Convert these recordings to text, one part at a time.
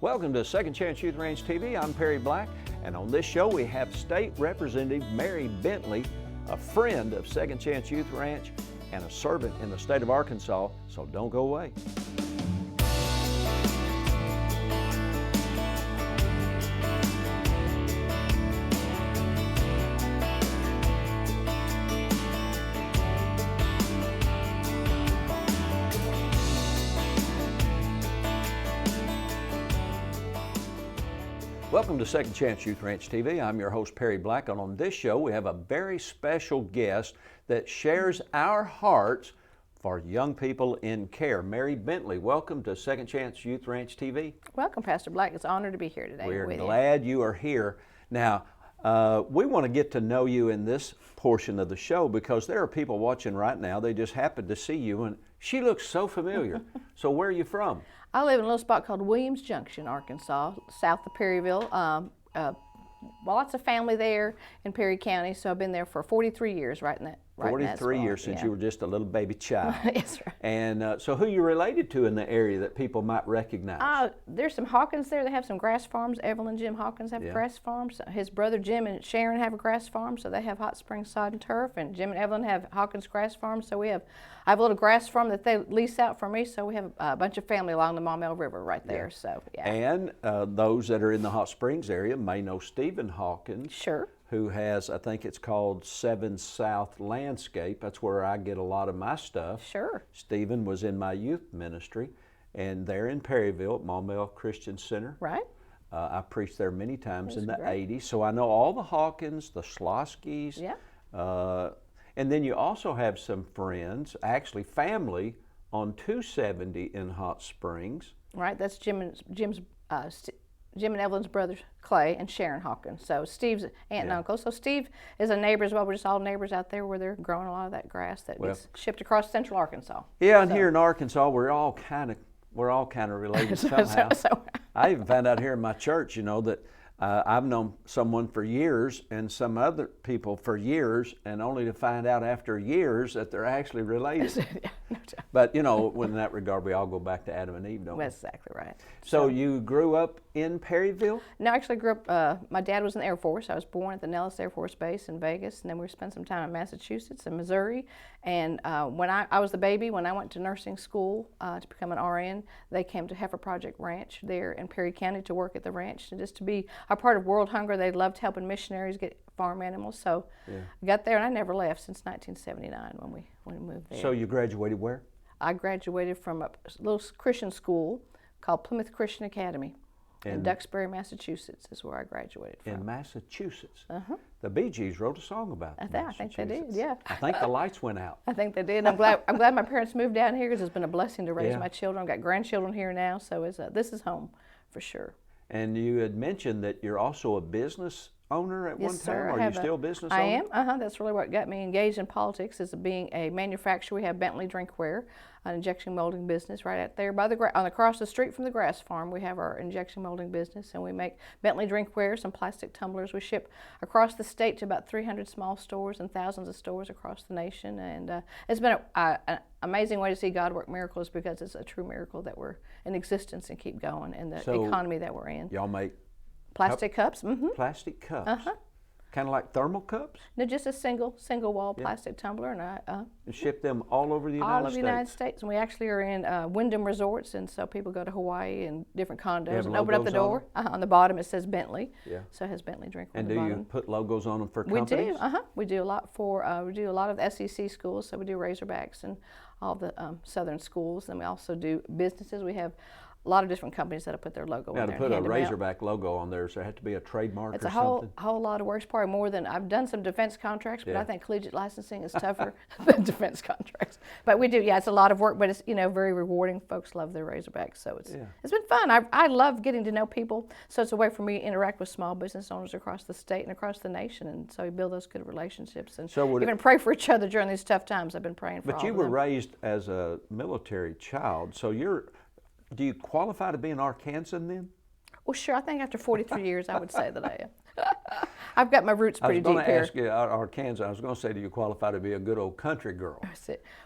Welcome to Second Chance Youth Ranch TV. I'm Perry Black, and on this show we have State Representative Mary Bentley, a friend of Second Chance Youth Ranch and a servant in the state of Arkansas, so don't go away. Welcome to Second Chance Youth Ranch TV. I'm your host, Perry Black, and on this show we have a very special guest that shares our hearts for young people in care. Mary Bentley, welcome to Second Chance Youth Ranch TV. Welcome, Pastor Black. It's an honor to be here today. We're glad you are here. Now, we want to get to know you in this portion of the show because there are people watching right now. They just happen to see you, and she looks so familiar. So where are you from? I live in a little spot called Williams Junction, Arkansas, south of Perryville. Lots of family there in Perry County, so I've been there for 43 years, right in that. 43 years since you were just a little baby child. That's right. And so who you related to in the area that people might recognize? There's some Hawkins there. They have some grass farms. Evelyn and Jim Hawkins have grass farms. His brother Jim and Sharon have a grass farm, so they have Hot Springs Sod and Turf. And Jim and Evelyn have Hawkins Grass Farm. So I have a little grass farm that they lease out for me. So we have a bunch of family along the Maumelle River right there. So yeah. And those that are in the Hot Springs area may know Stephen Hawkins. Sure. Who has, I think it's called 7 South Landscape. That's where I get a lot of my stuff. Sure. Stephen was in my youth ministry, and they're in Perryville at Maumelle Christian Center. Right. I preached there many times in the 80s, so I know all the Hawkins, the Schloskys. Yeah. And then you also have some friends, actually family, on 270 in Hot Springs. Right, that's Jim and Evelyn's brothers, Clay and Sharon Hawkins. So Steve's aunt and uncle. So Steve is a neighbor as well. We're just all neighbors out there where they're growing a lot of that grass that gets shipped across central Arkansas. Yeah, and here in Arkansas, we're all kind of related somehow. I even found out here in my church, that I've known someone for years and some other people for years, and only to find out after years that they're actually related. But, in that regard, we all go back to Adam and Eve, don't we? That's exactly right. So you grew up in Perryville? No, I actually grew up, my dad was in the Air Force. I was born at the Nellis Air Force Base in Vegas, and then we spent some time in Massachusetts and Missouri. And when I was the baby, when I went to nursing school to become an RN, they came to Heifer Project Ranch there in Perry County to work at the ranch and just to be a part of World Hunger. They loved helping missionaries get farm animals. So I got there, and I never left since 1979 when we moved there. So you graduated where? I graduated from a little Christian school called Plymouth Christian Academy in Duxbury, Massachusetts is where I graduated from. In Massachusetts? The Bee Gees wrote a song about I think they did, yeah. I think the lights went out. I think they did. I'm glad my parents moved down here because it's been a blessing to raise my children. I've got grandchildren here now, so this is home for sure. And you had mentioned that you're also a business owner at one time. Sir, Are you still a business owner? I am. That's really what got me engaged in politics, is being a manufacturer. We have Bentley Drinkware, an injection molding business right out there across the street from the grass farm. We have our injection molding business, and we make Bentley Drinkware, some plastic tumblers. We ship across the state to about 300 small stores and thousands of stores across the nation. And it's been an amazing way to see God work miracles, because it's a true miracle that we're in existence and keep going in the economy that we're in. Y'all make plastic cups. Plastic cups. Kind of like thermal cups? No, just a single wall plastic tumbler, and and ship them all over the United States? All over the United States. And we actually are in Wyndham Resorts, and so people go to Hawaii and different condos and open up the door. On the bottom it says Bentley. Yeah. So it has Bentley Drinkware on the bottom. And do you put logos on them for companies? We do. We do a lot we do a lot of the SEC schools, so we do Razorbacks and all the Southern schools. And we also do businesses. We have a lot of different companies that have put their logo on there. Now, to put a Razorback logo on there, does there have to be a trademark or something? It's a whole lot of work. It's probably more than, I've done some defense contracts, but I think collegiate licensing is tougher than defense contracts. But we do, it's a lot of work, but it's, very rewarding. Folks love their Razorbacks, so it's been fun. I love getting to know people, so it's a way for me to interact with small business owners across the state and across the nation, and so we build those good relationships and even pray for each other during these tough times. I've been praying for all of them. But you were raised as a military child, so do you qualify to be an Arkansan then? Well, sure. I think after 43 years, I would say that I am. I've got my roots pretty deep here. I was going to ask you, Arkansas, I was going to say, do you qualify to be a good old country girl?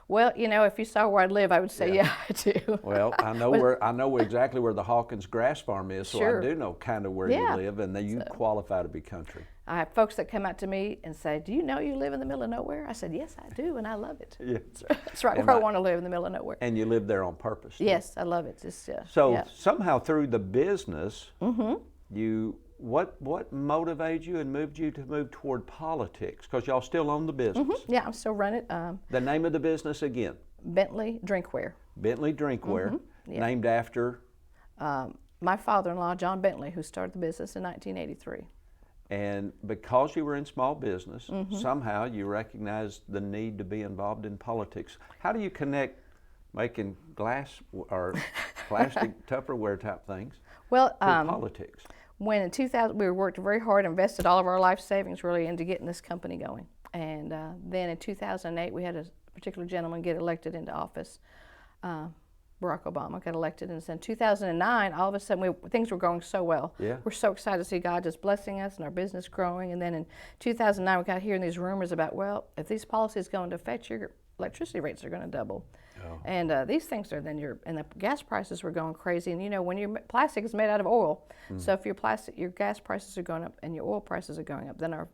Well, you know, if you saw where I live, I would say, yeah, I do. Well, I know exactly where the Hawkins Grass Farm is, so I do know kind of where you live, and then you qualify to be country. I have folks that come out to me and say, do you know you live in the middle of nowhere? I said, yes, I do, and I love it. Yeah. That's right where I want to live, in the middle of nowhere. And you live there on purpose. Yes, I love it. Just, so somehow through the business, what motivated you and moved you to move toward politics? Because y'all still own the business. Yeah, I'm still running. The name of the business again? Bentley Drinkware. Bentley Drinkware, named after? My father-in-law, John Bentley, who started the business in 1983. And because you were in small business, somehow you recognized the need to be involved in politics. How do you connect making glass or plastic Tupperware type things to politics? When in 2000, we worked very hard, invested all of our life savings really into getting this company going. And then in 2008, we had a particular gentleman get elected into office. Barack Obama got elected, and in 2009, all of a sudden, things were going so well. Yeah. We're so excited to see God just blessing us and our business growing. And then in 2009, we got hearing these rumors about, well, if these policies go into effect, your electricity rates are going to double. Oh. And these things are and the gas prices were going crazy. And you know, when your plastic is made out of oil, so if your gas prices are going up and your oil prices are going up, then our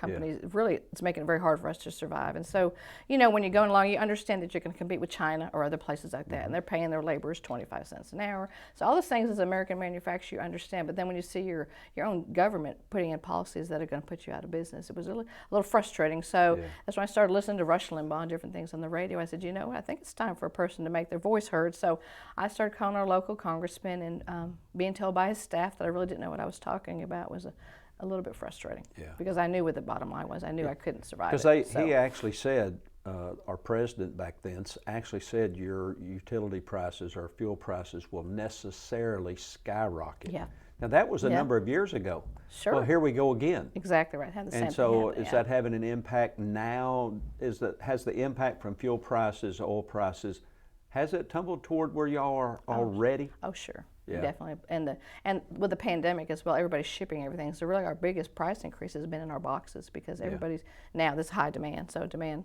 company really, it's making it very hard for us to survive. And so, you know, when you're going along, you understand that you're going to compete with China or other places like that, and they're paying their laborers 25 cents an hour. So all those things as an American manufacturer, you understand. But then when you see your own government putting in policies that are going to put you out of business, it was a little frustrating. So that's when I started listening to Rush Limbaugh and different things on the radio. I said, you know what, I think it's time for a person to make their voice heard. So I started calling our local congressman and being told by his staff that I really didn't know what I was talking about was a little bit frustrating, because I knew what the bottom line was. I knew I couldn't survive it. Because he actually said, our president back then actually said your utility prices or fuel prices will necessarily skyrocket. Yeah. Now that was a number of years ago. Sure. Well, here we go again. Exactly right. And so is that having an impact now? Has the impact from fuel prices, oil prices, has it tumbled toward where y'all are already? Oh, sure. Yeah. Definitely, and with the pandemic as well, everybody's shipping everything. So really, our biggest price increase has been in our boxes because everybody's now this high demand. So demand,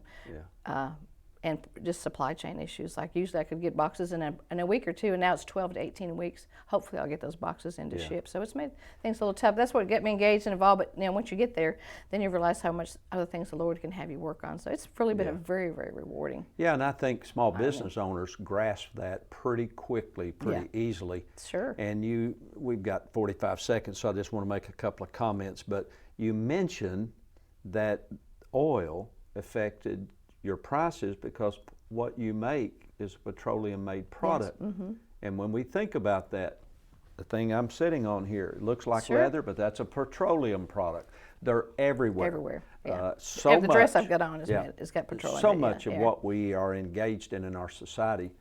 and just supply chain issues. Like usually, I could get boxes in a week or two, and now it's 12 to 18 weeks. Hopefully, I'll get those boxes in to ship. So it's made things a little tough. That's what got me engaged and involved. But once you get there, then you realize how much other things the Lord can have you work on. So it's really been a very, very rewarding. Yeah, and I think small business owners grasp that pretty quickly, pretty easily. Sure. And we've got 45 seconds, so I just want to make a couple of comments. But you mentioned that oil affected your prices because what you make is a petroleum-made product. Yes. And when we think about that, the thing I'm sitting on here, it looks like leather, but that's a petroleum product. They're everywhere. Everywhere. Yeah. The dress I've got on it's got petroleum. So much of what we are engaged in our society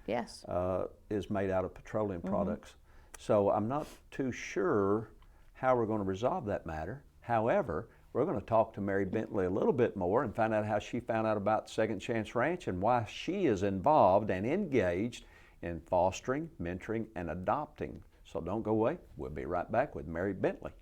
is made out of petroleum products. So I'm not too sure how we're going to resolve that matter. However, we're going to talk to Mary Bentley a little bit more and find out how she found out about Second Chance Ranch and why she is involved and engaged in fostering, mentoring, and adopting. So don't go away. We'll be right back with Mary Bentley.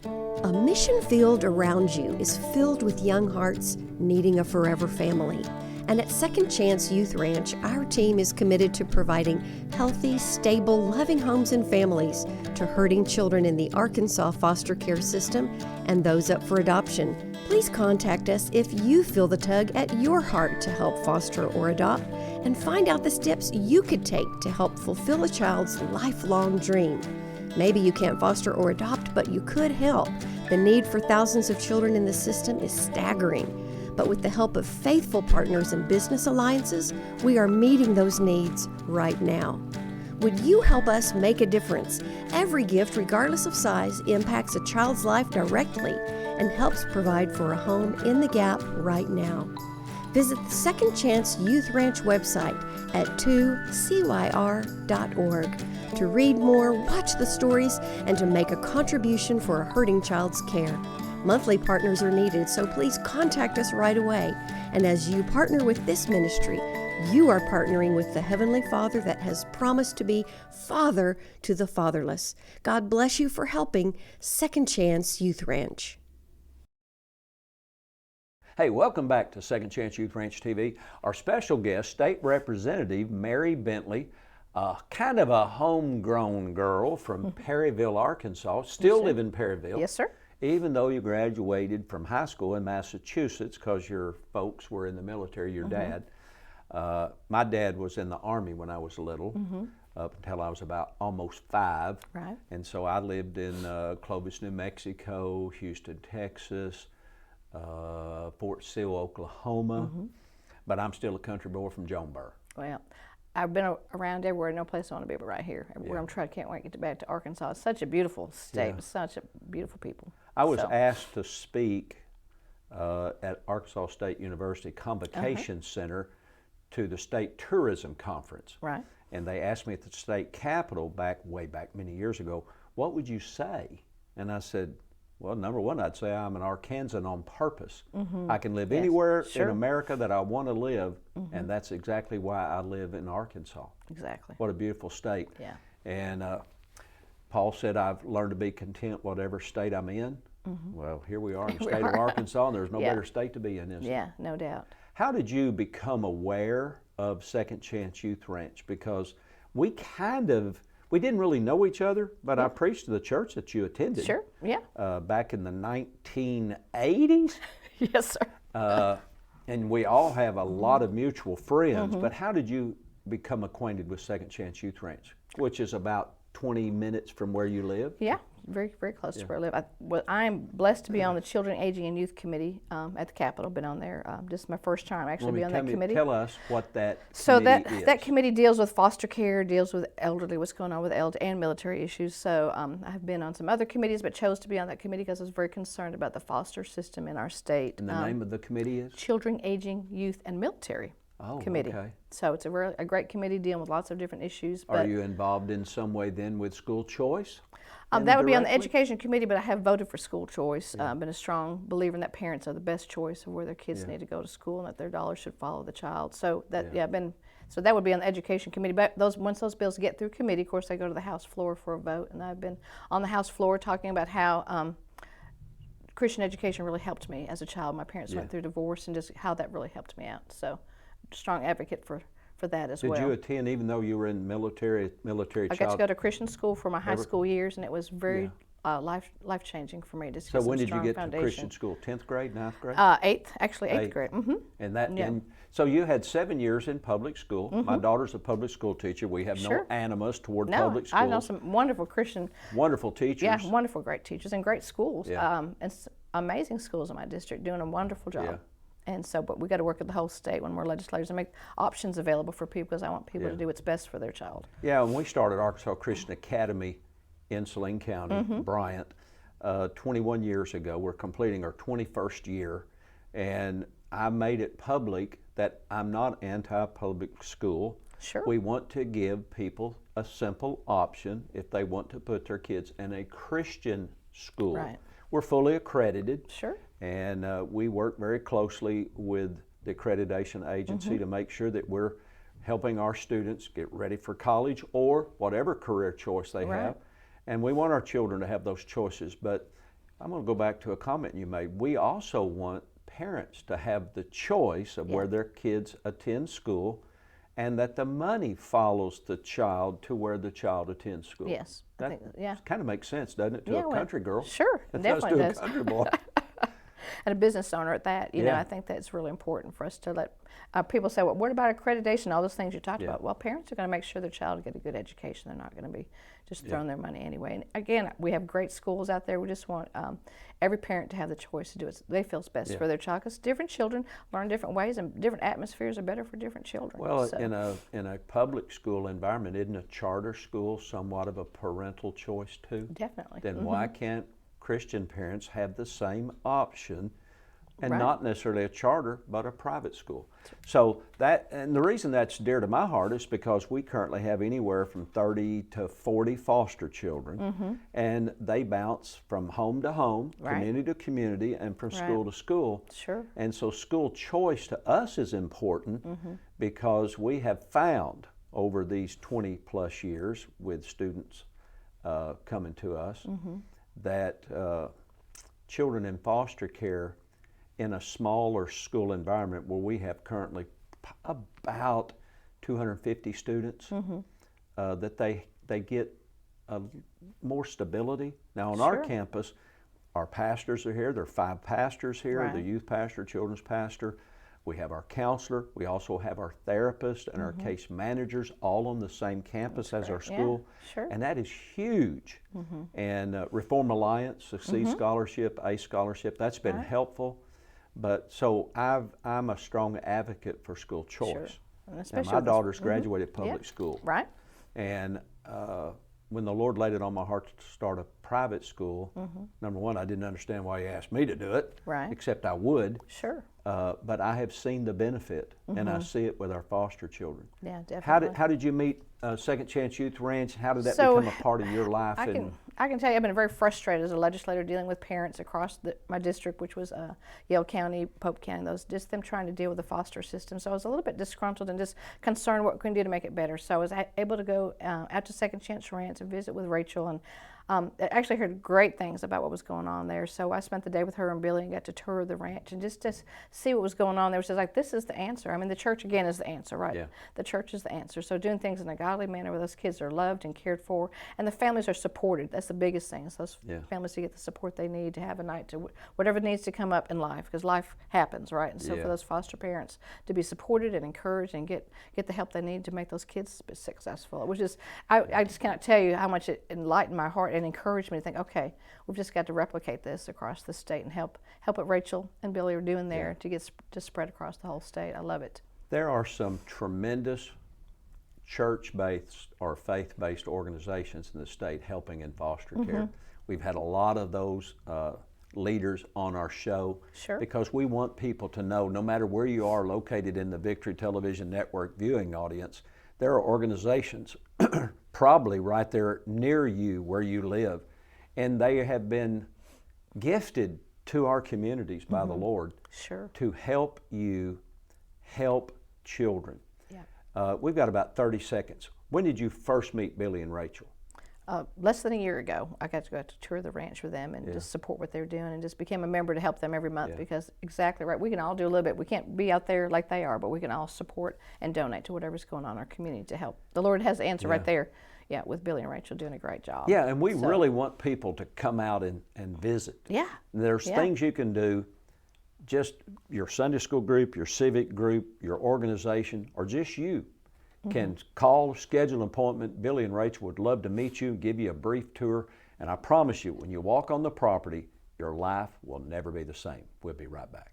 A mission field around you is filled with young hearts needing a forever family. And at Second Chance Youth Ranch, our team is committed to providing healthy, stable, loving homes and families to hurting children in the Arkansas foster care system and those up for adoption. Please contact us if you feel the tug at your heart to help foster or adopt, and find out the steps you could take to help fulfill a child's lifelong dream. Maybe you can't foster or adopt, but you could help. The need for thousands of children in the system is staggering. But with the help of faithful partners and business alliances, we are meeting those needs right now. Would you help us make a difference? Every gift, regardless of size, impacts a child's life directly and helps provide for a home in the gap right now. Visit the Second Chance Youth Ranch website at 2CYR.org to read more, watch the stories, and to make a contribution for a hurting child's care. Monthly partners are needed, so please contact us right away. And as you partner with this ministry, You are partnering with the Heavenly Father that has promised to be Father to the fatherless. God bless you for helping Second Chance Youth Ranch. Hey, welcome back to Second Chance Youth Ranch TV. Our special guest, State Representative Mary Bentley, kind of a homegrown girl from Perryville, Arkansas. Still live in Perryville. Yes, sir. Even though you graduated from high school in Massachusetts because your folks were in the military, your dad. My dad was in the Army when I was little, up until I was about almost 5. Right. And so I lived in Clovis, New Mexico, Houston, Texas, Fort Sill, Oklahoma, but I'm still a country boy from Jonesboro. Well, I've been around everywhere, no place I want to be but right here. Everywhere I'm trying, can't wait to get back to Arkansas. It's such a beautiful state, such a beautiful people. I was asked to speak at Arkansas State University Convocation Center to the State Tourism Conference. Right. And they asked me at the state capitol way back many years ago, what would you say? And I said, well, number one, I'd say I'm an Arkansan on purpose. I can live anywhere in America that I want to live, and that's exactly why I live in Arkansas. Exactly. What a beautiful state. Yeah. And Paul said, I've learned to be content whatever state I'm in. Well, here we are in the state of Arkansas, and there's no better state to be in, is there? Yeah, no doubt. How did you become aware of Second Chance Youth Ranch? Because we didn't really know each other, but I preached to the church that you attended. Sure, yeah. Back in the 1980s. Yes, sir. And we all have a lot of mutual friends, but how did you become acquainted with Second Chance Youth Ranch, which is about 20 minutes from where you live? Yeah, very, very close to where I live. I'm blessed to be on the Children, Aging, and Youth Committee at the Capitol. Been on there. This is my first time actually be on that committee. Tell us what that so committee is. that committee deals with foster care, deals with elderly, what's going on with elderly and military issues. So I've been on some other committees, but chose to be on that committee because I was very concerned about the foster system in our state. And the name of the committee is? Children, Aging, Youth, and Military. Committee. Okay. So it's a great committee dealing with lots of different issues. But Are you involved in some way then with school choice? That would be on the education committee, but I have voted for school choice. Been a strong believer in that parents are the best choice of where their kids need to go to school and that their dollars should follow the child. So that so that would be on the education committee. But once those bills get through committee, of course they go to the House floor for a vote. And I've been on the House floor talking about how Christian education really helped me as a child. My parents went through divorce and just how that really helped me out. So strong advocate for that as well. Did you attend even though you were in military I got to go to Christian school for my high school years, and it was very life-changing for me to see. So when did you get to Christian school? 10th grade, 9th grade? 8th grade. And so you had 7 years in public school. My daughter's a public school teacher. We have no animus toward public schools. I know some wonderful Christian. Wonderful teachers. Yeah, wonderful, great teachers and great schools. And amazing schools in my district doing a wonderful job. Yeah. And so, but we got to work with the whole state when we're legislators and make options available for people because I want people to do what's best for their child. Yeah, when we started Arkansas Christian Academy in Saline County, Bryant, 21 years ago, we're completing our 21st year, and I made it public that I'm not anti-public school. Sure. We want to give people a simple option if they want to put their kids in a Christian school. Right. We're fully accredited. Sure. And we work very closely with the accreditation agency to make sure that we're helping our students get ready for college or whatever career choice they have. And we want our children to have those choices. But I'm going to go back to a comment you made. We also want parents to have the choice of where their kids attend school and that the money follows the child to where the child attends school. Yes. That kind of makes sense, doesn't it, to a country girl? Sure, it definitely does. To a country boy. And a business owner at that, you know, I think that's really important for us to let people say, well, what about accreditation, all those things you talked about? Well, parents are going to make sure their child get a good education. They're not going to be just throwing their money anyway. And again, we have great schools out there. We just want every parent to have the choice to do what they feel is best for their child, because different children learn different ways and different atmospheres are better for different children. Well, so. in a public school environment, isn't a charter school somewhat of a parental choice too? Definitely. Then why can't Christian parents have the same option, and not necessarily a charter, but a private school? So that, and the reason that's dear to my heart is because we currently have anywhere from 30 to 40 foster children, and they bounce from home to home, community to community, and from school to school. Sure. And so school choice to us is important because we have found over these 20 plus years with students coming to us that children in foster care in a smaller school environment where we have currently about 250 students, that they get more stability. Now on our campus, our pastors are here. There are 5 pastors here, the youth pastor, children's pastor. We have our counselor. We also have our therapist and our case managers all on the same campus as our school. And that is huge. And Reform Alliance, Succeed Scholarship, ACE Scholarship, that's been helpful. But so I'm a strong advocate for school choice. Now, my daughter's graduated public school. And when the Lord laid it on my heart to start a private school, number one, I didn't understand why He asked me to do it, except I would. But I have seen the benefit, and I see it with our foster children. Yeah, definitely. How did you meet Second Chance Youth Ranch? How did that become a part of your life? I can tell you I've been very frustrated as a legislator dealing with parents across my district, which was Yale County, Pope County, just them trying to deal with the foster system. So I was a little bit disgruntled and just concerned what we can do to make it better. So I was able to go out to Second Chance Ranch and visit with Rachel, and I actually heard great things about what was going on there. So I spent the day with her and Billy and got to tour the ranch and just to see what was going on there. It was just like, this is the answer. I mean, the church, again, is the answer, right? Yeah. The church is the answer. So doing things in a godly manner where those kids are loved and cared for, and the families are supported. That's the biggest thing, is those families to get the support they need to have a night to whatever needs to come up in life, because life happens, right? And so for those foster parents to be supported and encouraged and get the help they need to make those kids successful. It was just, I just cannot tell you how much it enlightened my heart and encouraged me to think, okay, we've just got to replicate this across the state and help what Rachel and Billy are doing there to spread across the whole state. I love it. There are some tremendous church-based or faith-based organizations in the state helping in foster care. We've had a lot of those leaders on our show because we want people to know, no matter where you are located in the Victory Television Network viewing audience, there are organizations probably right there near you where you live, and they have been gifted to our communities by the Lord to help you help children. We've got about 30 seconds. When did you first meet Billy and Rachel? Less than a year ago. I got to go out to tour the ranch with them and just support what they're doing, and just became a member to help them every month because exactly right. We can all do a little bit. We can't be out there like they are, but we can all support and donate to whatever's going on in our community to help. The Lord has the answer right there. Yeah, with Billy and Rachel doing a great job. Yeah, and we really want people to come out and visit. Yeah. There's things you can do, just your Sunday school group, your civic group, your organization, or just you can call, schedule an appointment. Billy and Rachel would love to meet you, give you a brief tour, and I promise you, when you walk on the property, your life will never be the same. We'll be right back.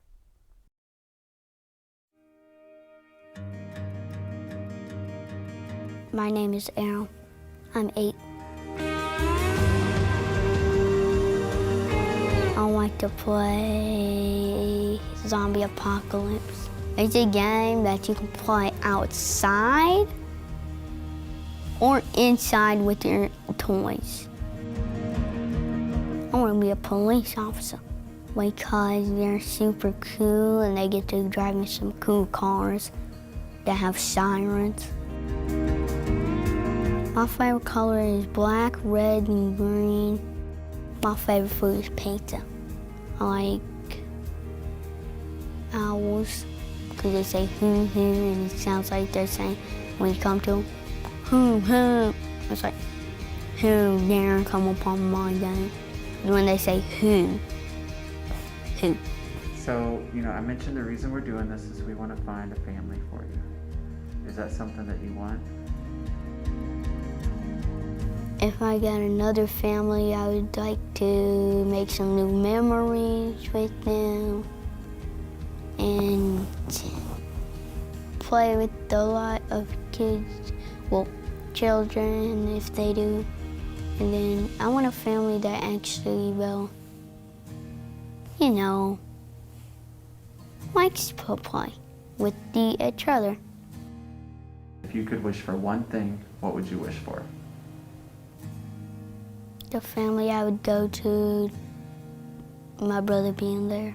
My name is Aaron. I'm 8. I like to play Zombie Apocalypse. It's a game that you can play outside or inside with your toys. I want to be a police officer because they're super cool and they get to drive me some cool cars that have sirens. My favorite color is black, red, and green. My favorite food is pizza. I like owls because they say hoo hoo and it sounds like they're saying, when you come to them, hoo hoo. It's like, who dare come upon my day? And when they say who. So, I mentioned the reason we're doing this is we want to find a family for you. Is that something that you want? If I got another family, I would like to make some new memories with them and play with a lot of kids, children if they do. And then I want a family that actually will, likes to play with each other. If you could wish for one thing, what would you wish for? The family I would go to, my brother being there.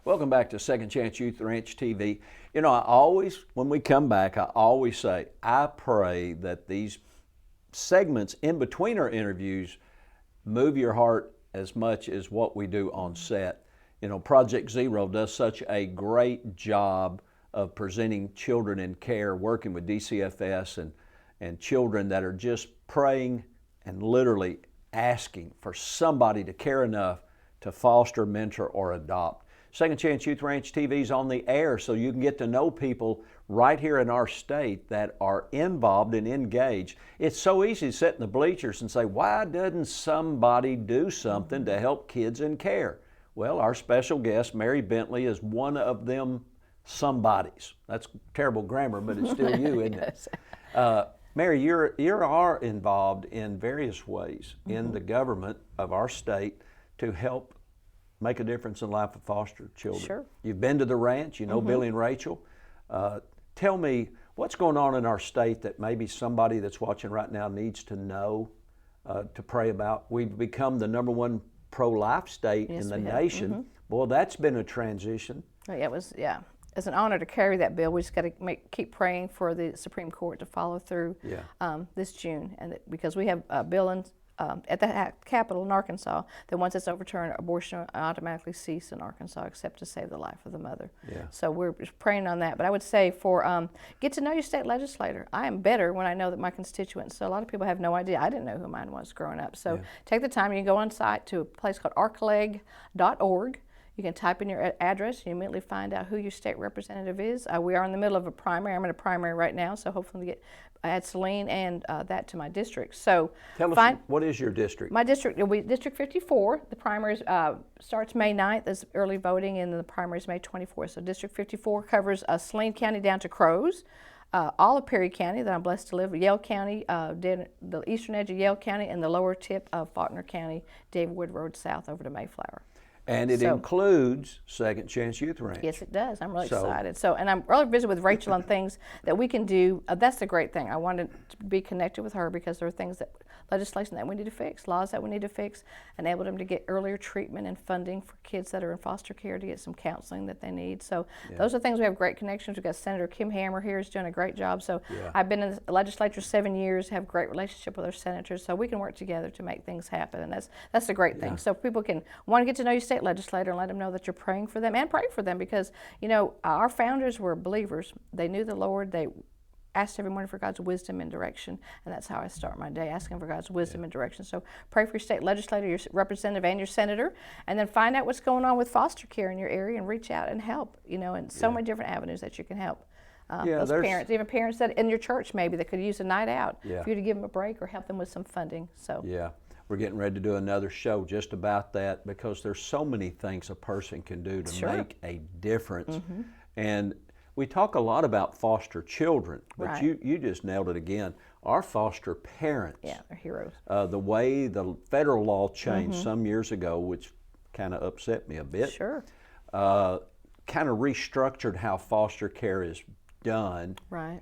Welcome back to Second Chance Youth Ranch TV. You know, I always, when we come back, I always say, I pray that these segments in between our interviews move your heart as much as what we do on set. You know, Project Zero does such a great job of presenting children in care, working with DCFS and children that are just praying and literally asking for somebody to care enough to foster, mentor, or adopt. Second Chance Youth Ranch TV is on the air so you can get to know people right here in our state that are involved and engaged. It's so easy to sit in the bleachers and say, why doesn't somebody do something to help kids in care? Well, our special guest, Mary Bentley, is one of them somebodies. That's terrible grammar, but it's still you, isn't it? Mary, you are involved in various ways in the government of our state to help make a difference in the life of foster children. Sure. You've been to the ranch, you know Billy and Rachel. Tell me, what's going on in our state that maybe somebody that's watching right now needs to know, to pray about? We've become the #1 pro-life state in the nation. Boy, that's been a transition. It was, it's an honor to carry that bill. We just got to keep praying for the Supreme Court to follow through this June, and because we have a bill in at the Capitol in Arkansas that once it's overturned, abortion will automatically cease in Arkansas except to save the life of the mother. So we're just praying on that. But I would say for get to know your state legislator. I am better when I know that my constituents. So a lot of people have no idea. I didn't know who mine was growing up. So take the time. You can go on site to a place called arcleg.org. You can type in your address and you immediately find out who your state representative is. We are in the middle of a primary. I'm in a primary right now, so hopefully add Celine and that to my district. So tell us, what is your district? My district will be District 54. The primaries starts May 9th. There's early voting, and the primaries May 24th. So District 54 covers Saline County down to Crows, all of Perry County that I'm blessed to live in, Yale County, the eastern edge of Yale County, and the lower tip of Faulkner County, David Wood Road south over to Mayflower. And it includes Second Chance Youth Ranch. Yes, it does. I'm really excited. And I'm really busy with Rachel on things that we can do. That's the great thing. I wanted to be connected with her because there are things that legislation that we need to fix, laws that we need to fix, enable them to get earlier treatment and funding for kids that are in foster care to get some counseling that they need. So those are things we have great connections. We've got Senator Kim Hammer here who's doing a great job. So I've been in the legislature 7 years, have a great relationship with our senators, so we can work together to make things happen, and that's the great thing. So people can want to get to know your state legislator and let them know that you're praying for them, and pray for them because, you know, our founders were believers. They knew the Lord. They asked every morning for God's wisdom and direction, and that's how I start my day, asking for God's wisdom and direction. So pray for your state legislator, your representative, and your senator, and then find out what's going on with foster care in your area and reach out and help, you know, and so many different avenues that you can help. Those parents, even parents that in your church maybe that could use a night out for you to give them a break or help them with some funding. So we're getting ready to do another show just about that because there's so many things a person can do to make a difference. And we talk a lot about foster children, but you just nailed it again. Our foster parents. Yeah, they're heroes. The way the federal law changed some years ago, which kind of upset me a bit. Kind of restructured how foster care is done.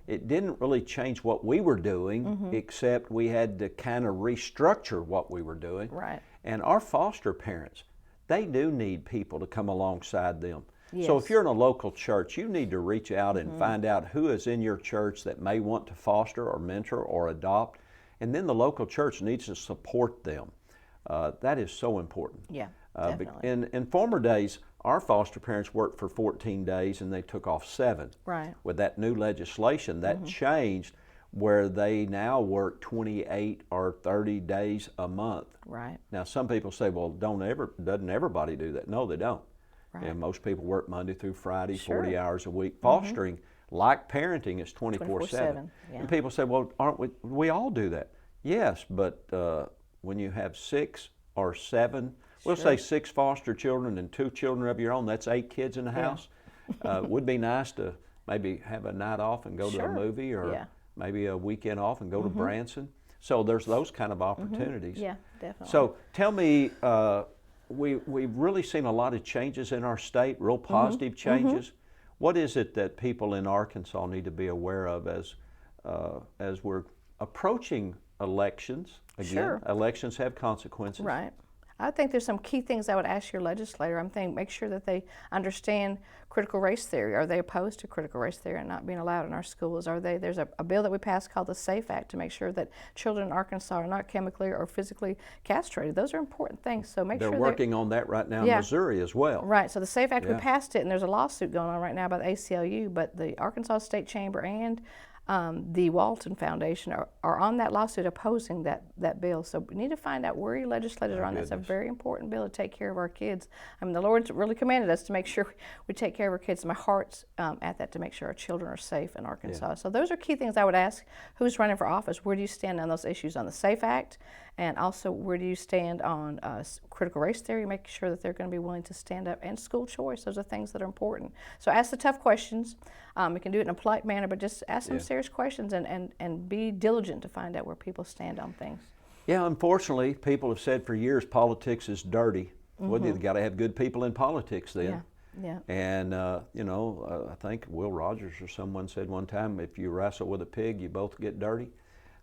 It didn't really change what we were doing, except we had to kind of restructure what we were doing. And our foster parents, they do need people to come alongside them. So if you're in a local church, you need to reach out and find out who is in your church that may want to foster or mentor or adopt, and then the local church needs to support them. That is so important. Definitely. In former days, our foster parents worked for 14 days and they took off 7. With that new legislation, that changed where they now work 28 or 30 days a month. Now some people say, well, doesn't everybody do that? No, they don't. And most people work Monday through Friday, 40 hours a week. Fostering, like parenting, is 24/7. And people say, well, we all do that. Yes, but when you have 6 or 7, we'll say 6 foster children and 2 children of your own, that's 8 kids in the house. It would be nice to maybe have a night off and go to a movie, or maybe a weekend off and go to Branson. So there's those kind of opportunities. Yeah, definitely. So tell me, we've really seen a lot of changes in our state, real positive changes. What is it that people in Arkansas need to be aware of as we're approaching elections? Again, elections have consequences. I think there's some key things I would ask your legislator. I'm thinking make sure that they understand critical race theory. Are they opposed to critical race theory and not being allowed in our schools? Are they? There's a bill that we passed called the SAFE Act to make sure that children in Arkansas are not chemically or physically castrated. Those are important things. So make They're sure working on that right now in Missouri as well. Right. So the SAFE Act, we passed it, and there's a lawsuit going on right now by the ACLU, but the Arkansas State Chamber and the Walton Foundation are on that lawsuit opposing that bill. So we need to find out where your legislators are on that. It's a very important bill to take care of our kids. I mean, the Lord's really commanded us to make sure we take care of our kids. My heart's at that, to make sure our children are safe in Arkansas. So those are key things I would ask. Who's running for office? Where do you stand on those issues on the SAFE Act? And also, where do you stand on critical race theory, making sure that they're going to be willing to stand up, and school choice. Those are things that are important. So ask the tough questions. We can do it in a polite manner, but just ask some serious questions and be diligent to find out where people stand on things. Yeah, unfortunately, people have said for years politics is dirty. Well, you've got to have good people in politics then. Yeah. And, I think Will Rogers or someone said one time, if you wrestle with a pig, you both get dirty.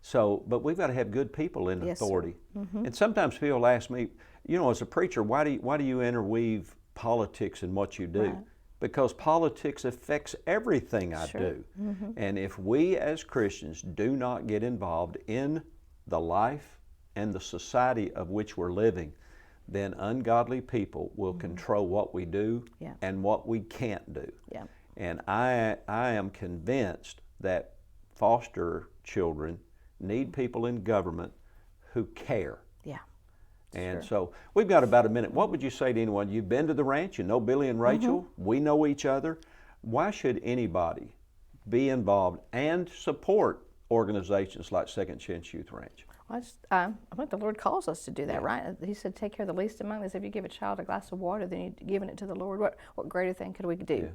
So, but we've got to have good people in authority. And sometimes people ask me, as a preacher, why do you interweave politics in what you do? Right. Because politics affects everything I do. And if we as Christians do not get involved in the life and the society of which we're living, then ungodly people will control what we do and what we can't do. And I am convinced that foster children need people in government who care. And so we've got about a minute. What would you say to anyone? You've been to the ranch, you know Billy and Rachel, we know each other. Why should anybody be involved and support organizations like Second Chance Youth Ranch? Well, I think the Lord calls us to do that, right? He said, take care of the least among us. If you give a child a glass of water, then you're giving it to the Lord. What greater thing could we do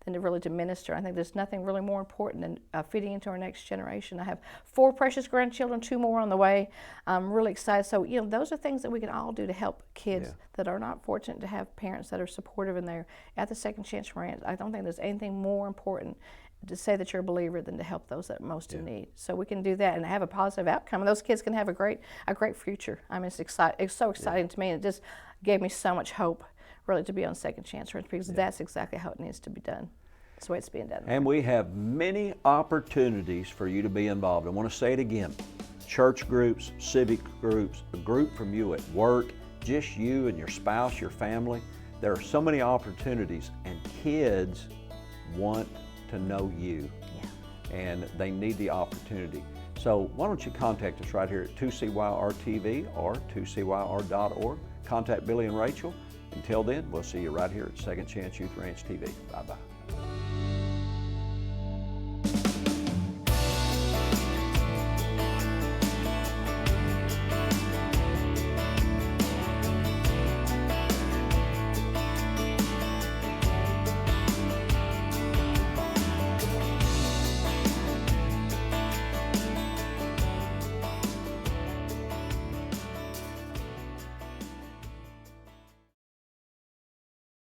than to minister? I think there's nothing really more important than feeding into our next generation. I have 4 precious grandchildren, 2 more on the way. I'm really excited. So, those are things that we can all do to help kids that are not fortunate to have parents that are supportive, and they're at the Second Chance Ranch. I don't think there's anything more important to say that you're a believer than to help those that are most in need. So we can do that and have a positive outcome, and those kids can have a great future. I mean, it's so exciting to me, and it just gave me so much hope, really, to be on Second Chance Ranch, because that's exactly how it needs to be done. That's the way it's being done. And we have many opportunities for you to be involved. I want to say it again. Church groups, civic groups, a group from you at work, just you and your spouse, your family. There are so many opportunities, and kids want to know you, and they need the opportunity. So why don't you contact us right here at 2CYR-TV or 2CYR.org. Contact Billy and Rachel. Until then, we'll see you right here at Second Chance Youth Ranch TV. Bye-bye.